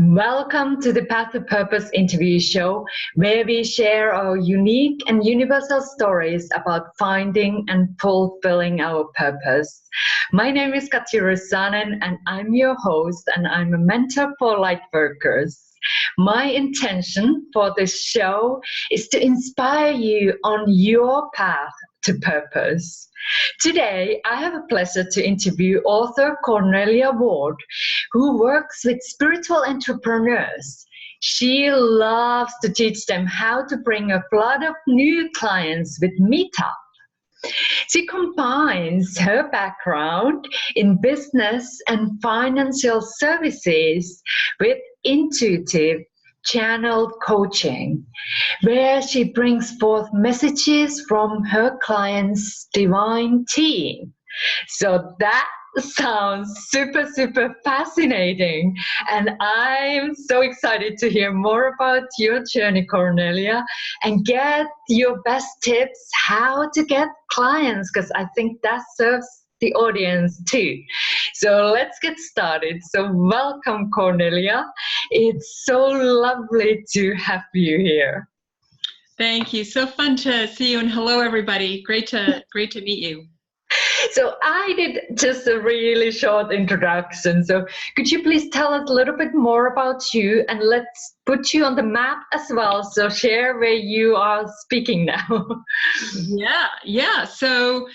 Welcome to the Path to Purpose interview show, where we share our unique and universal stories about finding and fulfilling our purpose. My name is Katja, and I'm your host, and I'm a mentor for light workers. My intention for this show is to inspire you on your path to purpose. Today, I have a pleasure to interview author Cornelia Ward, who works with spiritual entrepreneurs. She loves to teach them how to bring a flood of new clients with Meetup. She combines her background in business and financial services with intuitive channeled coaching, where she brings forth messages from her clients' divine team. So that sounds super fascinating, and I'm so excited to hear more about your journey, Cornelia, and get your best tips how to get clients, because I think that serves the audience too. So let's get started. So welcome, Cornelia. It's so lovely to have you here. Thank you. So fun to see you, and hello everybody. Great to meet you. So I did just a really short introduction. So could you please tell us a little bit more about you, and let's put you on the map as well. So share where you are speaking now. Yeah. So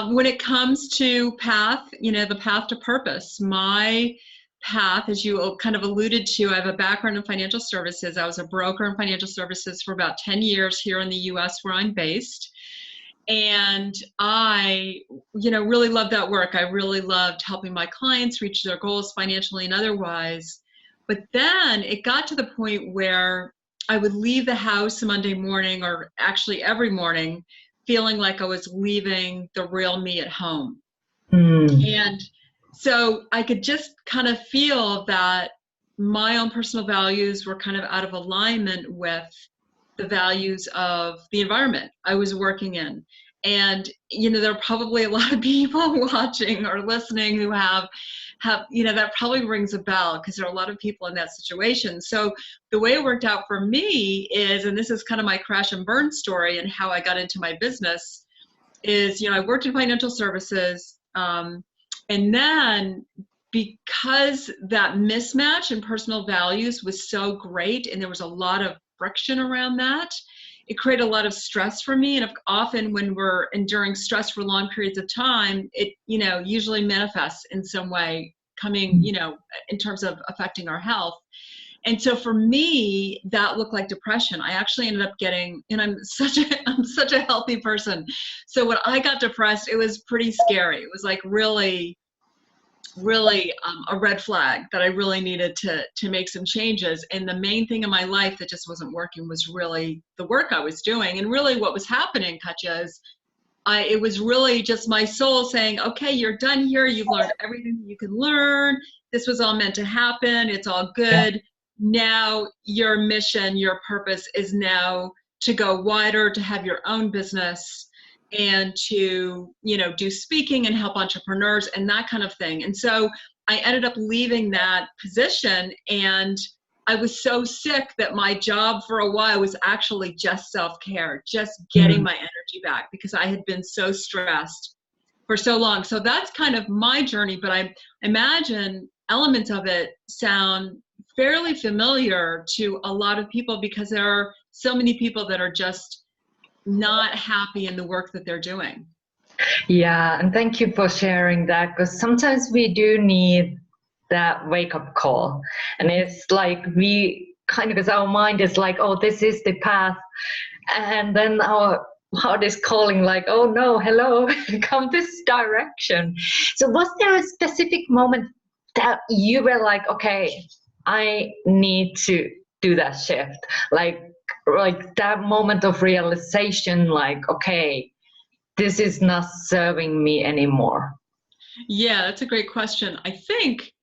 when it comes to path, the path to purpose, my path, as you kind of alluded to, I have a background in financial services. I was a broker in financial services for about 10 years here in the US where I'm based. And I, really loved that work. I really loved helping my clients reach their goals financially and otherwise. But then it got to the point where I would leave the house Monday morning, or actually every morning, feeling like I was leaving the real me at home. And so I could just kind of feel that my own personal values were kind of out of alignment with the values of the environment I was working in. And, there are probably a lot of people watching or listening who have, that probably rings a bell, because there are a lot of people in that situation. So the way it worked out for me is, and this is kind of my crash and burn story and how I got into my business, is, I worked in financial services. And then because that mismatch in personal values was so great, and there was a lot of friction around that, it created a lot of stress for me. And often when we're enduring stress for long periods of time, it, usually manifests in some way coming, in terms of affecting our health. And so for me, that looked like depression. I actually ended up getting, and I'm such a healthy person. So when I got depressed, it was pretty scary. It was like really a red flag that I really needed to make some changes. And the main thing in my life that just wasn't working was really the work I was doing. And really what was happening, Katja, is it was really just my soul saying, okay, you're done here. You've learned everything you can learn. This was all meant to happen. It's all good. Now your mission, your purpose is now to go wider, to have your own business, and to, do speaking and help entrepreneurs and that kind of thing. And so I ended up leaving that position, and I was so sick that my job for a while was actually just self-care, just getting my energy back, because I had been so stressed for so long. So that's kind of my journey, but I imagine elements of it sound fairly familiar to a lot of people, because there are so many people that are just not happy in the work that they're doing. Yeah, and thank you for sharing that, because sometimes we do need that wake-up call. And it's like we kind of, because our mind is like, oh, this is the path. And then our heart is calling like, oh no, hello, come this direction. So was there a specific moment that you were like, okay, I need to do that shift? Like that moment of realization, like, okay, this is not serving me anymore? Yeah, that's a great question. I think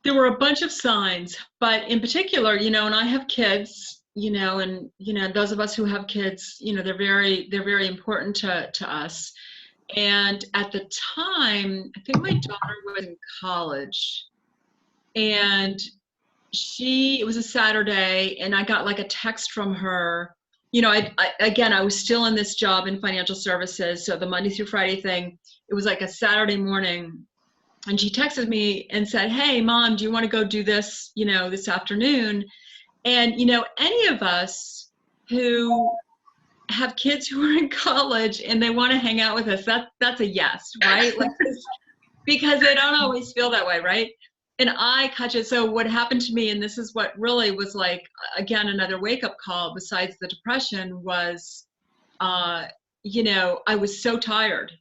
there were a bunch of signs, but in particular, and I have kids, and, those of us who have kids, they're very important to us. And at the time, I think my daughter was in college, and it was a Saturday, and I got like a text from her. You know, I was still in this job in financial services, so the Monday through Friday thing, it was like a Saturday morning, and she texted me and said, "Hey, Mom, do you want to go do this, this afternoon?" And, any of us who have kids who are in college and they want to hang out with us, that's a yes, right? Like, because they don't always feel that way, right? And Katja, so what happened to me, and this is what really was like, again, another wake-up call besides the depression, was, I was so tired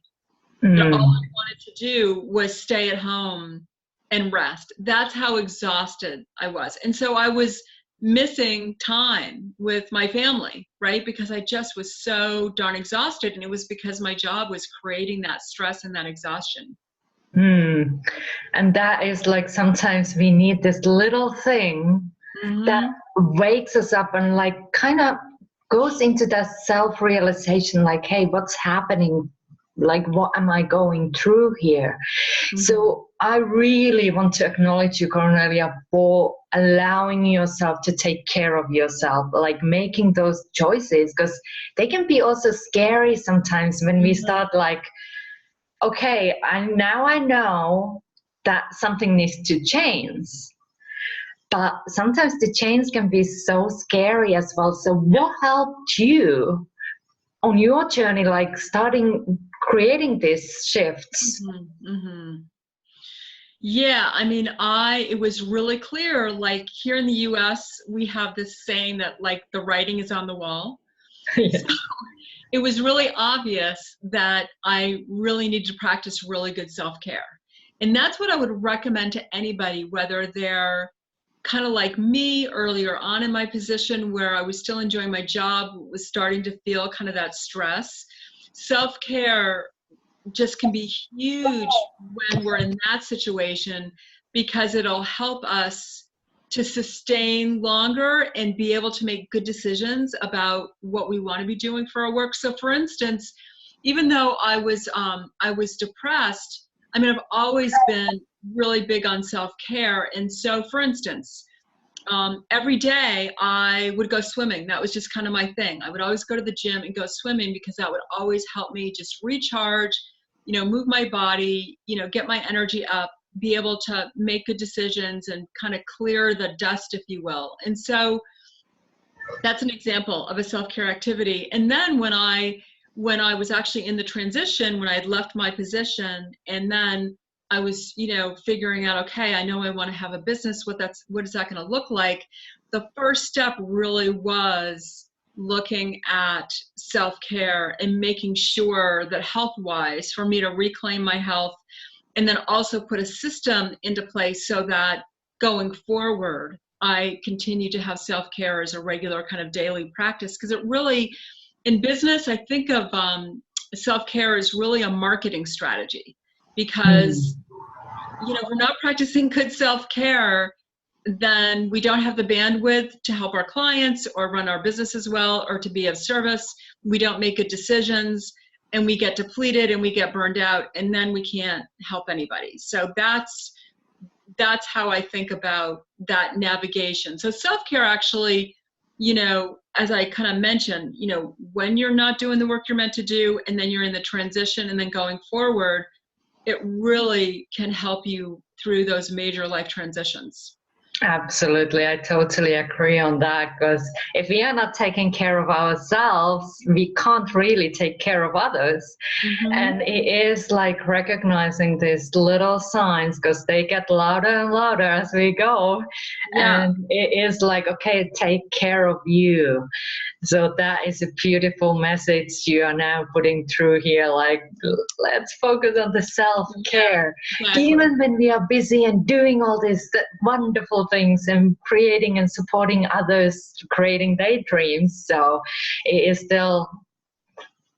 that all I wanted to do was stay at home and rest. That's how exhausted I was. And so I was missing time with my family, right? Because I just was so darn exhausted. And it was because my job was creating that stress and that exhaustion. And that is like, sometimes we need this little thing that wakes us up and like kind of goes into that self-realization, like, hey, what's happening? Like, what am I going through here? So I really want to acknowledge you, Cornelia, for allowing yourself to take care of yourself, like making those choices, because they can be also scary sometimes when we start like, okay, now I know that something needs to change. But sometimes the change can be so scary as well. So what helped you on your journey, like creating these shifts? Yeah, I mean, it was really clear, like here in the US, we have this saying that like the writing is on the wall. Yeah. So it was really obvious that I really needed to practice really good self-care. And that's what I would recommend to anybody, whether they're kind of like me earlier on in my position where I was still enjoying my job, was starting to feel kind of that stress. Self-care just can be huge when we're in that situation, because it'll help us to sustain longer and be able to make good decisions about what we want to be doing for our work. So for instance, even though I was depressed, I mean, I've always been really big on self-care. And so for instance, every day I would go swimming. That was just kind of my thing. I would always go to the gym and go swimming because that would always help me just recharge, move my body, get my energy up, be able to make good decisions and kind of clear the dust, if you will. And so that's an example of a self-care activity. And then when I was actually in the transition, when I had left my position, and then I was, figuring out, okay, I know I want to have a business. What is that going to look like? The first step really was looking at self-care and making sure that health-wise, for me to reclaim my health, and then also put a system into place so that going forward, I continue to have self-care as a regular kind of daily practice. Because it really, in business, I think of self-care as really a marketing strategy. Because, if we're not practicing good self-care, then we don't have the bandwidth to help our clients or run our business as well, or to be of service. We don't make good decisions, and we get depleted and we get burned out, and then we can't help anybody. So that's how I think about that navigation. So self-care actually, as I kind of mentioned, when you're not doing the work you're meant to do, and then you're in the transition and then going forward, it really can help you through those major life transitions. Absolutely. I totally agree on that, because if we are not taking care of ourselves, we can't really take care of others. And it is like recognizing these little signs, because they get louder and louder as we go. Yeah. And it is like, okay, take care of you. So that is a beautiful message you are now putting through here. Like, let's focus on the self-care. Exactly. Even when we are busy and doing all these wonderful things and creating and supporting others, creating their dreams. So it is still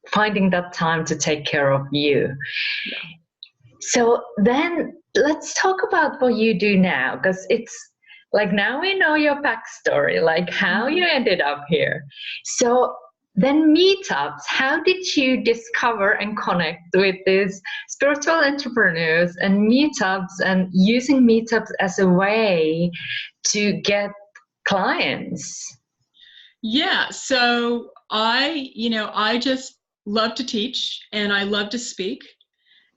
finding that time to take care of you. Yeah. So then let's talk about what you do now, because it's like, now we know your backstory, like how you ended up here. So Then meetups, how did you discover and connect with these spiritual entrepreneurs and meetups and using meetups as a way to get clients? Yeah, so I just love to teach and I love to speak.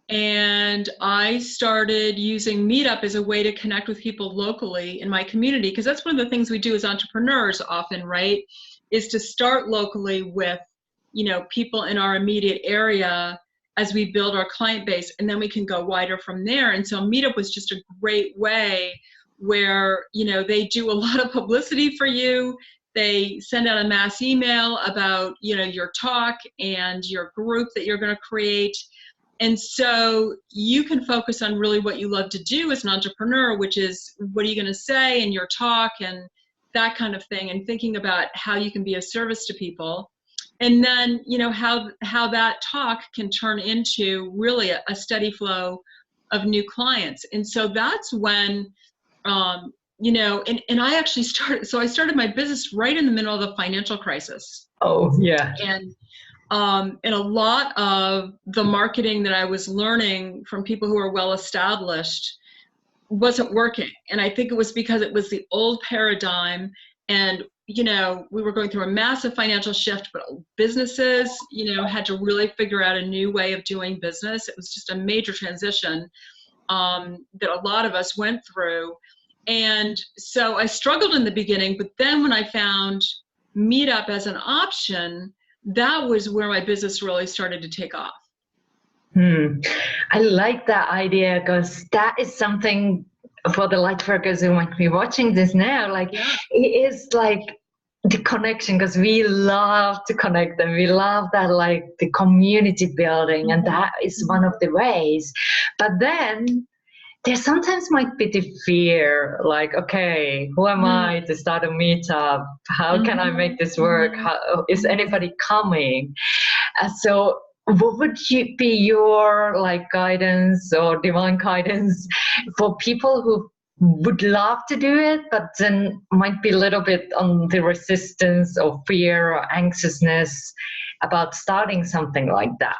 And I started using Meetup as a way to connect with people locally in my community, because that's one of the things we do as entrepreneurs often, right? Is to start locally with, people in our immediate area as we build our client base, and then we can go wider from there. And so Meetup was just a great way where, they do a lot of publicity for you. They send out a mass email about, your talk and your group that you're going to create. And so you can focus on really what you love to do as an entrepreneur, which is what are you going to say in your talk and that kind of thing, and thinking about how you can be of service to people. And then, how that talk can turn into really a steady flow of new clients. And so that's when, and I actually I started my business right in the middle of the financial crisis. Oh, yeah. And a lot of the marketing that I was learning from people who are well established wasn't working. And I think it was because it was the old paradigm. And, we were going through a massive financial shift, but businesses, had to really figure out a new way of doing business. It was just a major transition that a lot of us went through. And so I struggled in the beginning, but then when I found Meetup as an option, that was where my business really started to take off. I like that idea, because that is something for the light workers who might be watching this now. Like, it is like the connection, because we love to connect and we love that, like the community building, and that is one of the ways. But then there sometimes might be the fear, like, okay, who am I to start a meetup? How can I make this work? How, is anybody coming? So what would be your guidance or divine guidance for people who would love to do it, but then might be a little bit on the resistance or fear or anxiousness about starting something like that?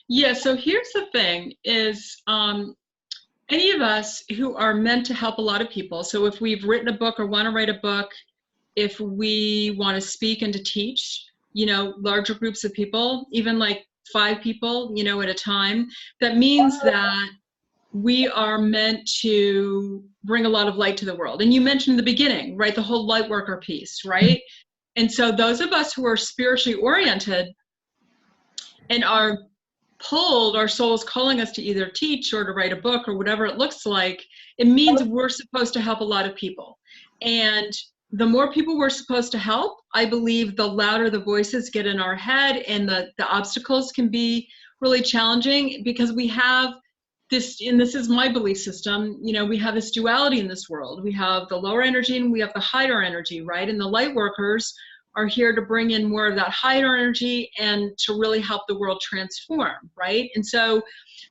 Yeah, so here's the thing is, any of us who are meant to help a lot of people, so if we've written a book or want to write a book, if we want to speak and to teach, larger groups of people, even like 5 people, at a time, that means that we are meant to bring a lot of light to the world. And you mentioned in the beginning, right, the whole light worker piece, right? And so those of us who are spiritually oriented and are pulled, our soul's calling us to either teach or to write a book or whatever it looks like, it means we're supposed to help a lot of people. And the more people we're supposed to help, I believe the louder the voices get in our head, and the obstacles can be really challenging, because we have this, and this is my belief system, we have this duality in this world. We have the lower energy and we have the higher energy, right? And the light workers are here to bring in more of that higher energy and to really help the world transform, right? And so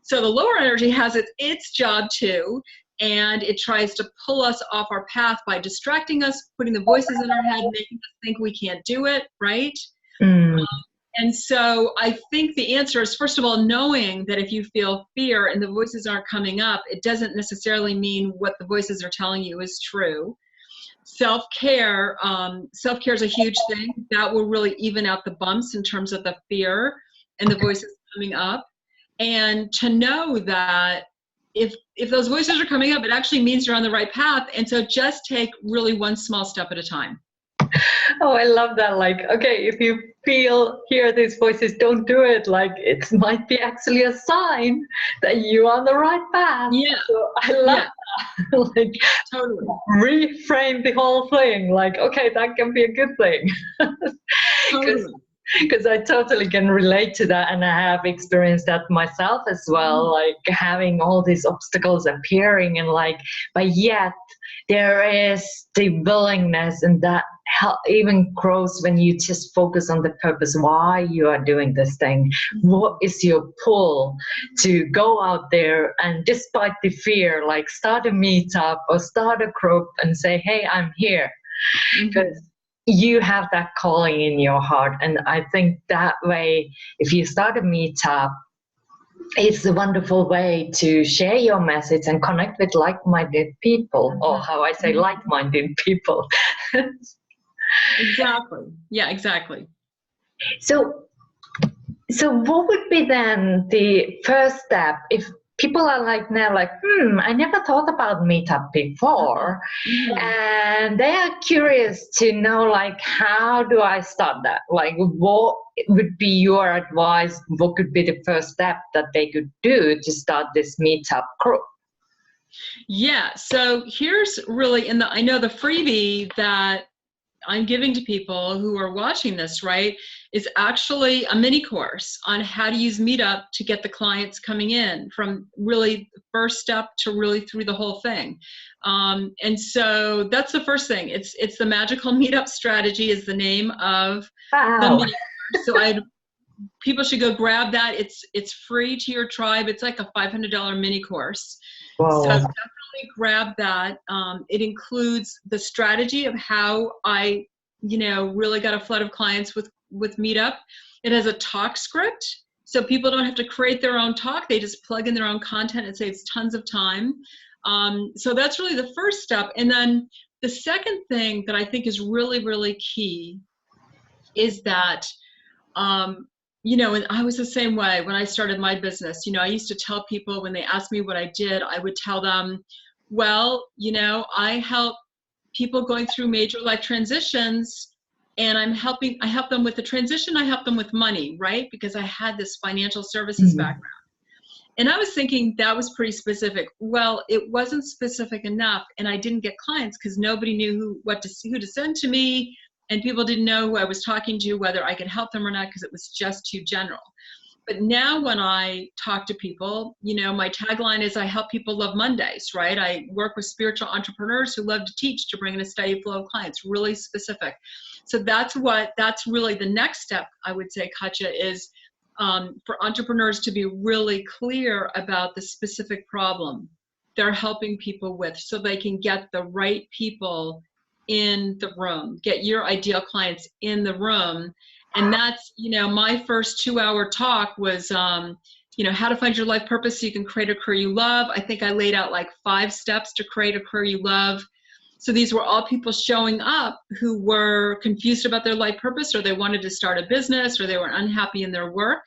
the lower energy has its job too, and it tries to pull us off our path by distracting us, putting the voices in our head, making us think we can't do it, right? And so I think the answer is, first of all, knowing that if you feel fear and the voices aren't coming up, it doesn't necessarily mean what the voices are telling you is true. Self-care is a huge thing. That will really even out the bumps in terms of the fear and the voices coming up. And to know that if those voices are coming up, it actually means you're on the right path. And so just take really one small step at a time. Oh, I love that. Like, okay, if you hear these voices, don't do it. Like, it might be actually a sign that you're on the right path. Yeah. So I love that. Like, totally reframe the whole thing. Like, okay, that can be a good thing. Because I totally can relate to that, and I have experienced that myself as well, like having all these obstacles appearing, and but yet there is the willingness, and that even grows when you just focus on the purpose, why you are doing this thing. What is your pull to go out there and, despite the fear, start a meetup or start a group and say, hey, I'm here. Because you have that calling in your heart. And I think that way, if you start a meetup, it's a wonderful way to share your message and connect with like-minded people, or how I say like-minded people. Exactly. Yeah, exactly. So what would be then the first step if people are like now, like, I never thought about Meetup before, and they are curious to know, like, how do I start that? Like, what would be your advice? What could be the first step that they could do to start this Meetup group? Yeah, so here's really I know the freebie that I'm giving to people who are watching this, right, is actually a mini course on how to use Meetup to get the clients coming in, from really the first step to really through the whole thing. And so that's the first thing. It's the Magical Meetup Strategy is the name of the mini course. So people should go grab that. It's free to your tribe. It's like a $500 mini course. Wow. So definitely grab that. It includes the strategy of how I, really got a flood of clients with Meetup. It has a talk script, so people don't have to create their own talk. They just plug in their own content. It saves tons of time. So that's really the first step. And then the second thing that I think is really, really key is that, and I was the same way when I started my business. I used to tell people when they asked me what I did, I would tell them, well, I help people going through major life transitions, and I help them with the transition. I help them with money, right? Because I had this financial services background. And I was thinking that was pretty specific. Well, it wasn't specific enough, and I didn't get clients because nobody knew who to send to me, and people didn't know who I was talking to, whether I could help them or not, because it was just too general. But now when I talk to people, my tagline is I help people love Mondays, right? I work with spiritual entrepreneurs who love to teach to bring in a steady flow of clients, really specific. So that's really the next step, I would say, Katja, is for entrepreneurs to be really clear about the specific problem they're helping people with, so they can get the right people in the room, get your ideal clients in the room. And that's, my first 2-hour talk was, how to find your life purpose so you can create a career you love. I think I laid out like 5 steps to create a career you love. So these were all people showing up who were confused about their life purpose, or they wanted to start a business, or they were unhappy in their work.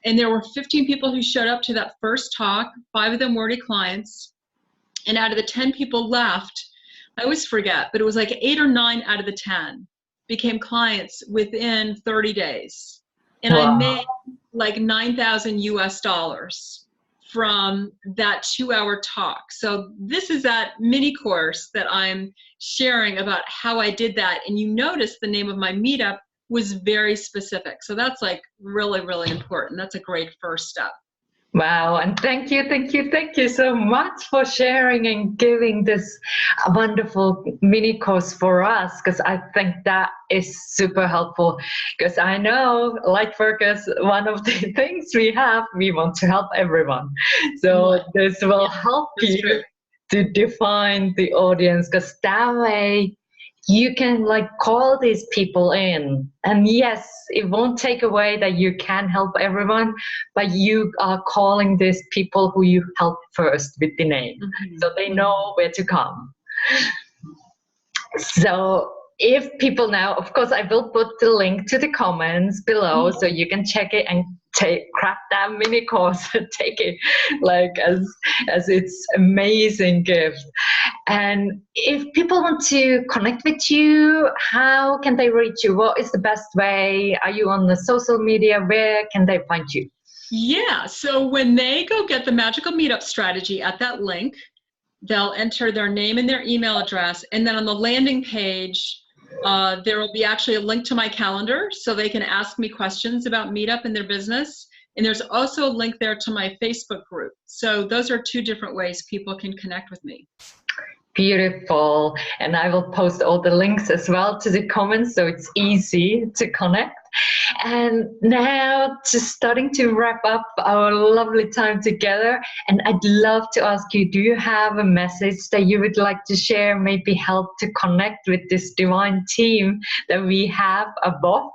And there were 15 people who showed up to that first talk. 5 of them were already clients. And out of the 10 people left, I always forget, but it was like 8 or 9 out of the 10 became clients within 30 days. And wow. I made like $9,000 from that 2-hour talk. So this is that mini course that I'm sharing about how I did that. And you notice the name of my meetup was very specific. So that's like really, really important. That's a great first step. Wow, and thank you so much for sharing and giving this wonderful mini course for us, because I think that is super helpful. Because I know, like Fergus, one of the things we want to help everyone. So this will help you to define the audience, because that way you can like call these people in. And yes, it won't take away that you can help everyone, but you are calling these people who you help first with the name, so they know where to come. So if people now, of course, I will put the link to the comments below, so you can check it and grab that mini course and take it like as its amazing gift. And if people want to connect with you, how can they reach you? What is the best way? Are you on the social media? Where can they find you? Yeah, so when they go get the Magical Meetup Strategy at that link, they'll enter their name and their email address, and then on the landing page, there will be actually a link to my calendar, so they can ask me questions about Meetup and their business. And there's also a link there to my Facebook group. So those are 2 different ways people can connect with me. Beautiful. And I will post all the links as well to the comments, so it's easy to connect. And now just starting to wrap up our lovely time together. And I'd love to ask you, do you have a message that you would like to share, maybe help to connect with this divine team that we have above?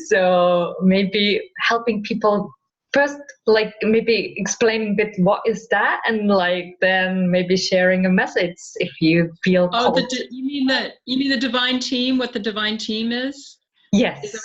So maybe helping people first, like maybe explaining a bit what is that, and like then maybe sharing a message if you feel Oh, called. you mean the divine team? What the divine team is? Is that, Yes.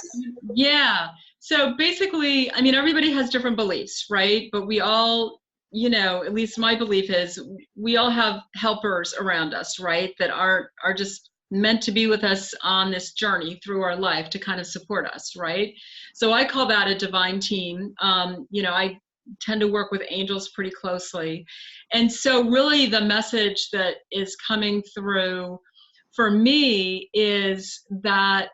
yeah. So basically, I mean, everybody has different beliefs, right? But we all, at least my belief is we all have helpers around us, right? That are just meant to be with us on this journey through our life to kind of support us, right? So I call that a divine team. I tend to work with angels pretty closely. And so really the message that is coming through for me is that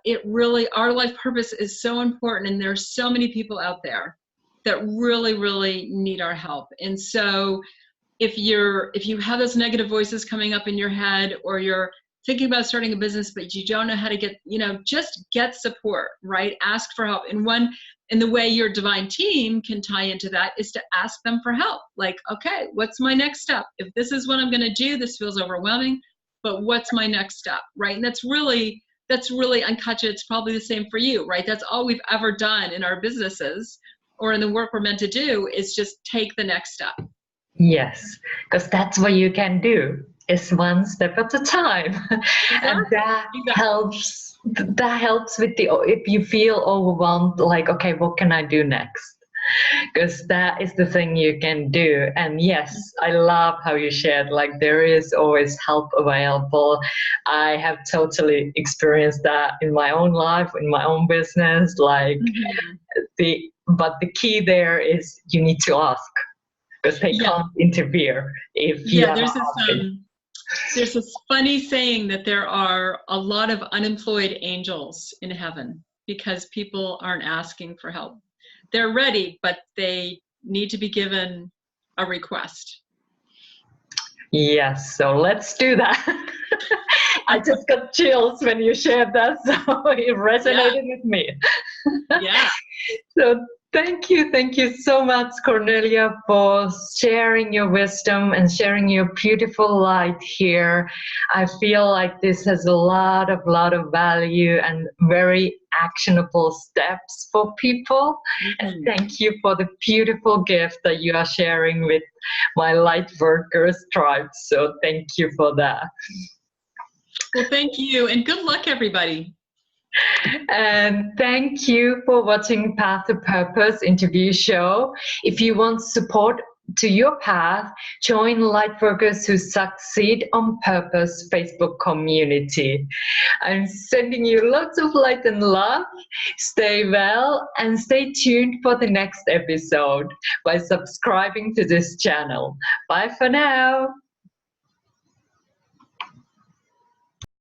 our life purpose is so important, and there's so many people out there that really, really need our help. And so if you have those negative voices coming up in your head, or you're thinking about starting a business but you don't know how to get, just get support, right? Ask for help. And the way your divine team can tie into that is to ask them for help. Like, okay, what's my next step? If this is what I'm going to do, this feels overwhelming, but what's my next step, right? And that's really, and Katja, it's probably the same for you, right? That's all we've ever done in our businesses or in the work we're meant to do, is just take the next step. Yes, because that's what you can do. It's one step at a time. And that helps. That helps with if you feel overwhelmed, like, okay, what can I do next? Because that is the thing you can do. And yes, I love how you shared, like, there is always help available. I have totally experienced that in my own life, in my own business. Like, but the key there is you need to ask, because they can't interfere if you are asking. There's this funny saying that there are a lot of unemployed angels in heaven because people aren't asking for help. They're ready, but they need to be given a request. Yes, so let's do that. I just got chills when you shared that, so it resonated with me. Yeah. So thank you so much, Cornelia, for sharing your wisdom and sharing your beautiful light here. I feel like this has a lot of value and very actionable steps for people. And thank you for the beautiful gift that you are sharing with my light workers tribe. So thank you for that. Well, thank you, and good luck, everybody. And thank you for watching Path to Purpose interview show. If you want support to your path, join Lightworkers Who Succeed on Purpose Facebook community. I'm sending you lots of light and love. Stay well and stay tuned for the next episode by subscribing to this channel. Bye for now.